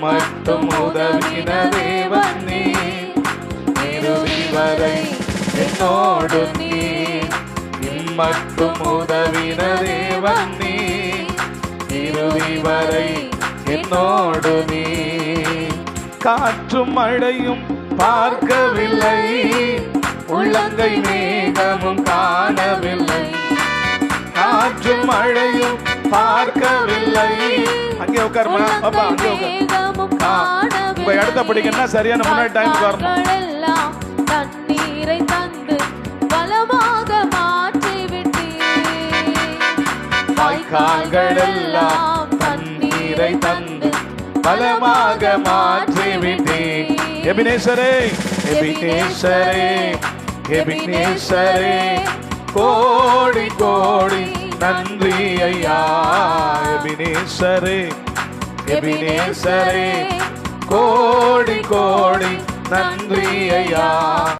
மட்டும் உதவின தேவன் நீ, இறுதி வரை என்னோடு நீ. மட்டும் உதவின தேவன் நீ, இறுதி வரை என்னோடு நீ. காற்றும் மழையும் பார்க்கவில்லை, உள்ளங்கை மேகமும் காணவில்லை. காற்றும் மழையும் பார்க்கவில்லை. அங்கே உட்காருமா பாப்பா, அங்கே உட்கார். உங்க இடத்த பிடிக்கணும்னா சரியான முன்னாடி டைம் வரணும். தண்ணீரை தந்து பலமாக மாற்றிவிட்டீர். வாய்க்கால்கள் எல்லாம் தண்ணீரை தந்து பலமாக மாற்றிவிட்டீர். எபினேசரே, எபினேசரே, எபினேசரே, கோடி கோடி நன்றி ஐயா. எபினேசரே, எபினேசரே, கோடி கோடி நன்றி ஐயா.